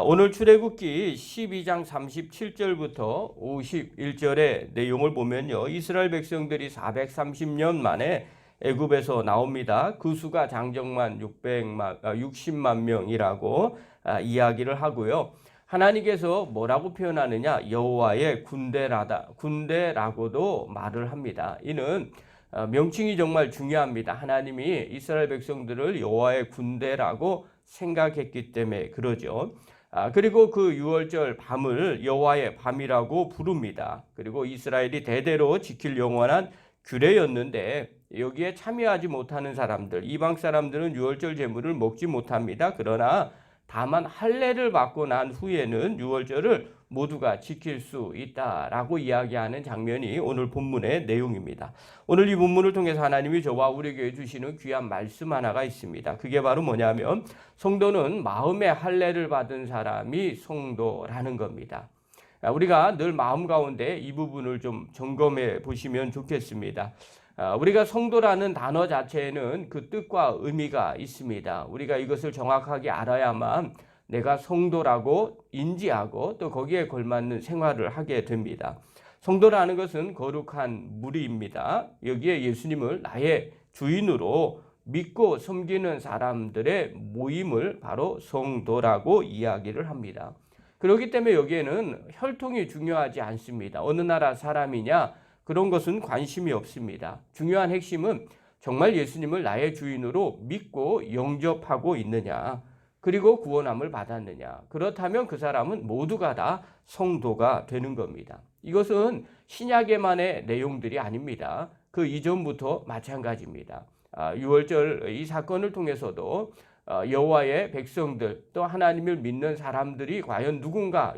오늘 출애굽기 12장 37절부터 51절의 내용을 보면요. 이스라엘 백성들이 430년 만에 애굽에서 나옵니다. 그 수가 장정만 60만 명이라고 이야기를 하고요. 하나님께서 뭐라고 표현하느냐? 여호와의 군대라고도 말을 합니다. 이는 명칭이 정말 중요합니다. 하나님이 이스라엘 백성들을 여호와의 군대라고 생각했기 때문에 그러죠. 그리고 그 유월절 밤을 여호와의 밤이라고 부릅니다. 그리고 이스라엘이 대대로 지킬 영원한 규례였는데 여기에 참여하지 못하는 사람들, 이방 사람들은 유월절 제물을 먹지 못합니다. 그러나 다만 할례를 받고 난 후에는 유월절을 모두가 지킬 수 있다라고 이야기하는 장면이 오늘 본문의 내용입니다. 오늘 이 본문을 통해서 하나님이 저와 우리에게 주시는 귀한 말씀 하나가 있습니다. 그게 바로 뭐냐면 성도는 마음의 할례를 받은 사람이 성도라는 겁니다. 우리가 늘 마음 가운데 이 부분을 좀 점검해 보시면 좋겠습니다. 우리가 성도라는 단어 자체에는 그 뜻과 의미가 있습니다. 우리가 이것을 정확하게 알아야만 내가 성도라고 인지하고 또 거기에 걸맞는 생활을 하게 됩니다. 성도라는 것은 거룩한 무리입니다. 여기에 예수님을 나의 주인으로 믿고 섬기는 사람들의 모임을 바로 성도라고 이야기를 합니다. 그렇기 때문에 여기에는 혈통이 중요하지 않습니다. 어느 나라 사람이냐 그런 것은 관심이 없습니다. 중요한 핵심은 정말 예수님을 나의 주인으로 믿고 영접하고 있느냐, 그리고 구원함을 받았느냐. 그렇다면 그 사람은 모두가 다 성도가 되는 겁니다. 이것은 신약에만의 내용들이 아닙니다. 그 이전부터 마찬가지입니다. 유월절 이 사건을 통해서도 여호와의 백성들 또 하나님을 믿는 사람들이 과연 누군가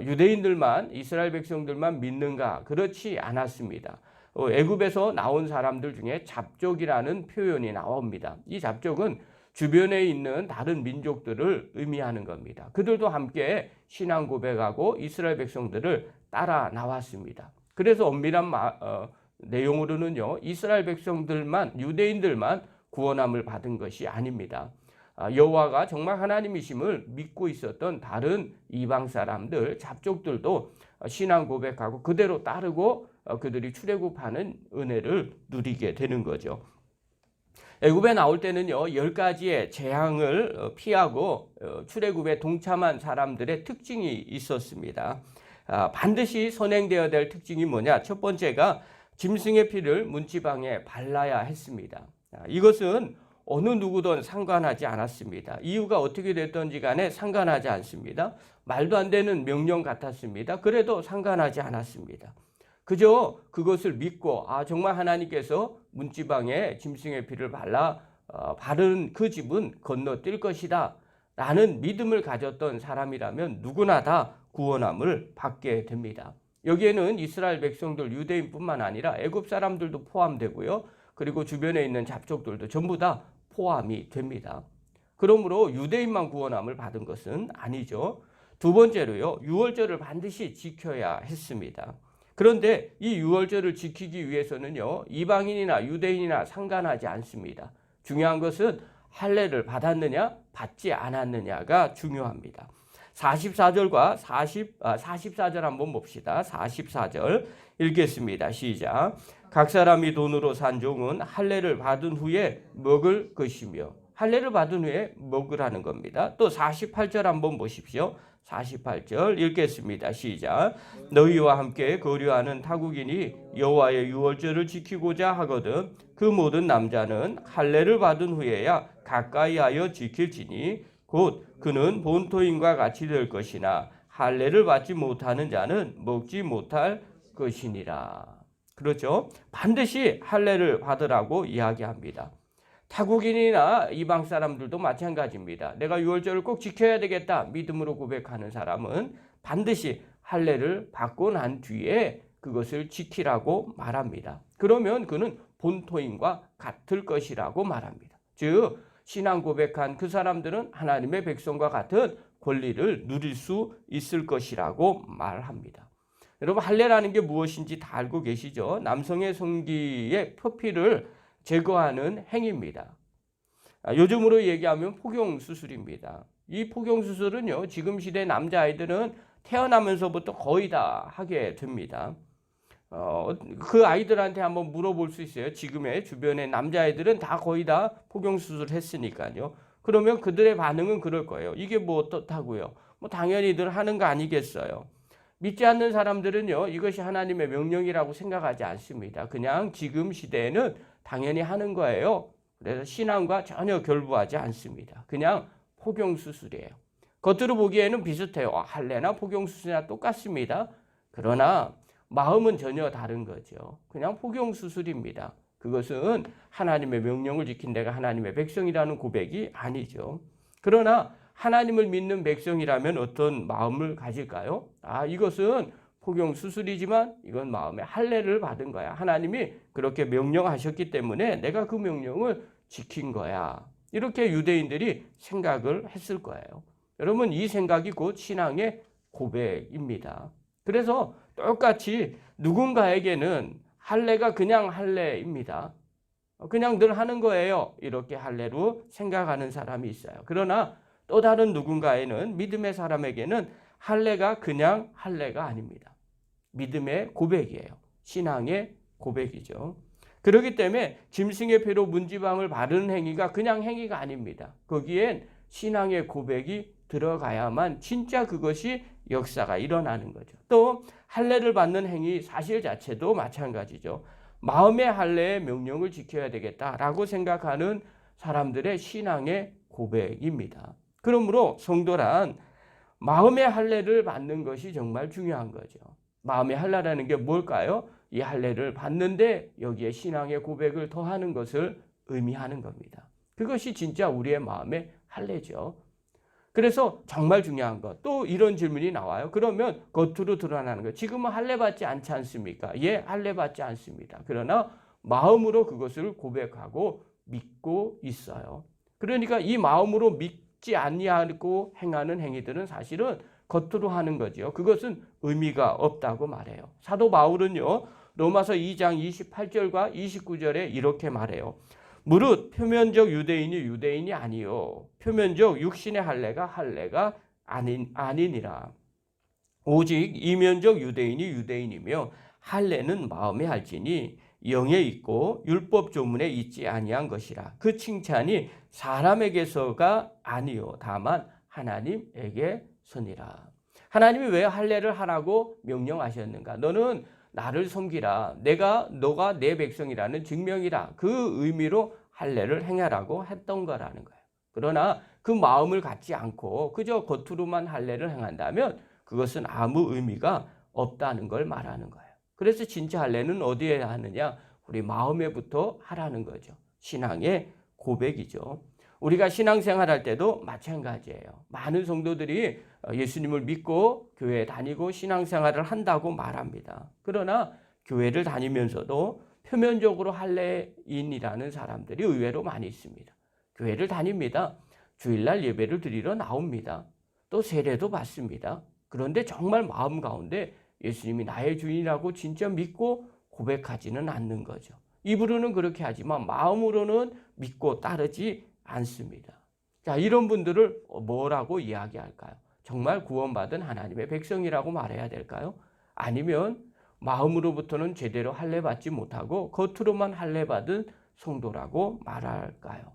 유대인들만 이스라엘 백성들만 믿는가? 그렇지 않았습니다. 애굽에서 나온 사람들 중에 잡족이라는 표현이 나옵니다. 이 잡족은 주변에 있는 다른 민족들을 의미하는 겁니다. 그들도 함께 신앙 고백하고 이스라엘 백성들을 따라 나왔습니다. 그래서 엄밀한 내용으로는요, 이스라엘 백성들만, 유대인들만 구원함을 받은 것이 아닙니다. 여호와가 정말 하나님이심을 믿고 있었던 다른 이방 사람들, 잡족들도 신앙 고백하고 그대로 따르고 그들이 출애굽하는 은혜를 누리게 되는 거죠. 애굽에 나올 때는요, 10가지의 재앙을 피하고 출애굽에 동참한 사람들의 특징이 있었습니다. 반드시 선행되어야 될 특징이 뭐냐? 첫 번째가 짐승의 피를 문지방에 발라야 했습니다. 이것은 어느 누구든 상관하지 않았습니다. 이유가 어떻게 됐든지 간에 상관하지 않습니다. 말도 안 되는 명령 같았습니다. 그래도 상관하지 않았습니다. 그저 그것을 믿고 정말 하나님께서 문지방에 짐승의 피를 발라 바른 그 집은 건너뛸 것이다 라는 믿음을 가졌던 사람이라면 누구나 다 구원함을 받게 됩니다. 여기에는 이스라엘 백성들 유대인뿐만 아니라 애굽 사람들도 포함되고요. 그리고 주변에 있는 잡족들도 전부 다 포함이 됩니다. 그러므로 유대인만 구원함을 받은 것은 아니죠. 두 번째로요, 유월절을 반드시 지켜야 했습니다. 그런데 이 유월절을 지키기 위해서는요, 이방인이나 유대인이나 상관하지 않습니다. 중요한 것은 할례를 받았느냐 받지 않았느냐가 중요합니다. 44절과 44절 한번 봅시다. 44절 읽겠습니다. 시작. 각 사람이 돈으로 산 종은 할례를 받은 후에 먹을 것이며, 할례를 받은 후에 먹으라는 겁니다. 또 48절 한번 보십시오. 48절 읽겠습니다. 시작. 너희와 함께 거류하는 타국인이 여호와의 유월절을 지키고자 하거든 그 모든 남자는 할례를 받은 후에야 가까이하여 지킬지니 곧 그는 본토인과 같이 될 것이나 할례를 받지 못하는 자는 먹지 못할 것이니라. 그렇죠? 반드시 할례를 받으라고 이야기합니다. 타국인이나 이방 사람들도 마찬가지입니다. 내가 유월절을 꼭 지켜야 되겠다 믿음으로 고백하는 사람은 반드시 할례를 받고 난 뒤에 그것을 지키라고 말합니다. 그러면 그는 본토인과 같을 것이라고 말합니다. 즉 신앙 고백한 그 사람들은 하나님의 백성과 같은 권리를 누릴 수 있을 것이라고 말합니다. 여러분, 할례라는 게 무엇인지 다 알고 계시죠? 남성의 성기의 표피를 제거하는 행위입니다. 요즘으로 얘기하면 포경 수술입니다. 이 포경 수술은요, 지금 시대 남자아이들은 태어나면서부터 거의 다 하게 됩니다. 그 아이들한테 한번 물어볼 수 있어요. 지금의 주변의 남자아이들은 다 거의 다 포경 수술을 했으니까요. 그러면 그들의 반응은 그럴 거예요. 이게 뭐 어떻다고요? 뭐 당연히들 하는 거 아니겠어요. 믿지 않는 사람들은요, 이것이 하나님의 명령이라고 생각하지 않습니다. 그냥 지금 시대에는 당연히 하는 거예요. 그래서 신앙과 전혀 결부하지 않습니다. 그냥 포경수술이에요. 겉으로 보기에는 비슷해요. 할례나 포경수술이나 똑같습니다. 그러나 마음은 전혀 다른 거죠. 그냥 포경수술입니다. 그것은 하나님의 명령을 지킨 내가 하나님의 백성이라는 고백이 아니죠. 그러나 하나님을 믿는 백성이라면 어떤 마음을 가질까요? 이것은 포경 수술이지만 이건 마음의 할례를 받은 거야. 하나님이 그렇게 명령하셨기 때문에 내가 그 명령을 지킨 거야. 이렇게 유대인들이 생각을 했을 거예요. 여러분, 이 생각이 곧 신앙의 고백입니다. 그래서 똑같이 누군가에게는 할례가 그냥 할례입니다. 그냥 늘 하는 거예요. 이렇게 할례로 생각하는 사람이 있어요. 그러나 또 다른 누군가에는 믿음의 사람에게는 할례가 그냥 할례가 아닙니다. 믿음의 고백이에요. 신앙의 고백이죠. 그렇기 때문에 짐승의 피로 문지방을 바르는 행위가 그냥 행위가 아닙니다. 거기엔 신앙의 고백이 들어가야만 진짜 그것이 역사가 일어나는 거죠. 또 할례를 받는 행위 사실 자체도 마찬가지죠. 마음의 할례의 명령을 지켜야 되겠다라고 생각하는 사람들의 신앙의 고백입니다. 그러므로 성도란 마음의 할례를 받는 것이 정말 중요한 거죠. 마음의 할례라는 게 뭘까요? 이 할례를 받는데 여기에 신앙의 고백을 더하는 것을 의미하는 겁니다. 그것이 진짜 우리의 마음의 할례죠. 그래서 정말 중요한 것. 또 이런 질문이 나와요. 그러면 겉으로 드러나는 것. 지금은 할례 받지 않지 않습니까? 예, 할례 받지 않습니다. 그러나 마음으로 그것을 고백하고 믿고 있어요. 그러니까 이 마음으로 믿지 아니하고 행하는 행위들은 사실은 겉으로 하는 거죠. 그것은 의미가 없다고 말해요. 사도 바울은요, 로마서 2장 28절과 29절에 이렇게 말해요. 무릇 표면적 유대인이 유대인이 아니요 표면적 육신의 할례가 아니니라. 오직 이면적 유대인이 유대인이며 할례는 마음에 할지니 영에 있고 율법 조문에 있지 아니한 것이라. 그 칭찬이 사람에게서가 아니요 다만 하나님에게서니라. 하나님이 왜 할례를 하라고 명령하셨는가? 너는 나를 섬기라. 너가 내 백성이라는 증명이라. 그 의미로 할례를 행하라고 했던 거라는 거예요. 그러나 그 마음을 갖지 않고 그저 겉으로만 할례를 행한다면 그것은 아무 의미가 없다는 걸 말하는 거예요. 그래서 진짜 할례는 어디에 하느냐? 우리 마음에부터 하라는 거죠. 신앙의 고백이죠. 우리가 신앙생활할 때도 마찬가지예요. 많은 성도들이 예수님을 믿고 교회에 다니고 신앙생활을 한다고 말합니다. 그러나 교회를 다니면서도 표면적으로 할례인이라는 사람들이 의외로 많이 있습니다. 교회를 다닙니다. 주일날 예배를 드리러 나옵니다. 또 세례도 받습니다. 그런데 정말 마음 가운데 예수님이 나의 주인이라고 진짜 믿고 고백하지는 않는 거죠. 입으로는 그렇게 하지만 마음으로는 믿고 따르지 않습니다. 자, 이런 분들을 뭐라고 이야기할까요? 정말 구원받은 하나님의 백성이라고 말해야 될까요? 아니면 마음으로부터는 제대로 할례 받지 못하고 겉으로만 할례 받은 성도라고 말할까요?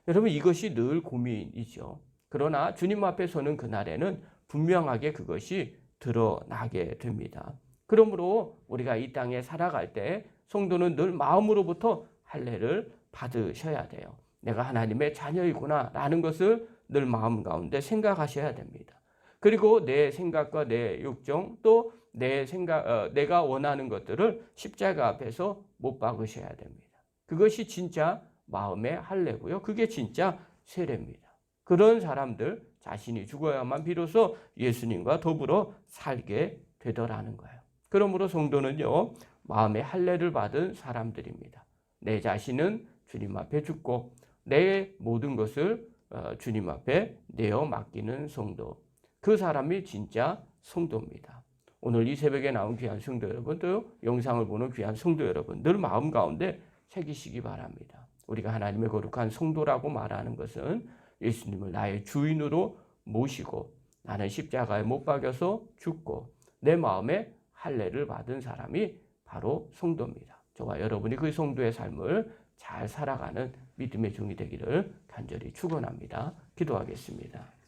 여러분, 이것이 늘 고민이죠. 그러나 주님 앞에 서는 그날에는 분명하게 그것이 드러나게 됩니다. 그러므로 우리가 이 땅에 살아갈 때 성도는 늘 마음으로부터 할례를 받으셔야 돼요. 내가 하나님의 자녀이구나 라는 것을 늘 마음 가운데 생각하셔야 됩니다. 그리고 내 생각과 내 욕정 또 내가 원하는 것들을 십자가 앞에서 못 박으셔야 됩니다. 그것이 진짜 마음의 할례고요. 그게 진짜 세례입니다. 그런 사람들 자신이 죽어야만 비로소 예수님과 더불어 살게 되더라는 거예요. 그러므로 성도는요, 마음의 할례를 받은 사람들입니다. 내 자신은 주님 앞에 죽고 내 모든 것을 주님 앞에 내어 맡기는 성도. 그 사람이 진짜 성도입니다. 오늘 이 새벽에 나온 귀한 성도 여러분, 또 영상을 보는 귀한 성도 여러분, 늘 마음 가운데 새기시기 바랍니다. 우리가 하나님의 거룩한 성도라고 말하는 것은 예수님을 나의 주인으로 모시고 나는 십자가에 못 박여서 죽고 내 마음에 할례를 받은 사람이 바로 성도입니다. 저와 여러분이 그 성도의 삶을 잘 살아가는 믿음의 종이 되기를 간절히 축원합니다. 기도하겠습니다.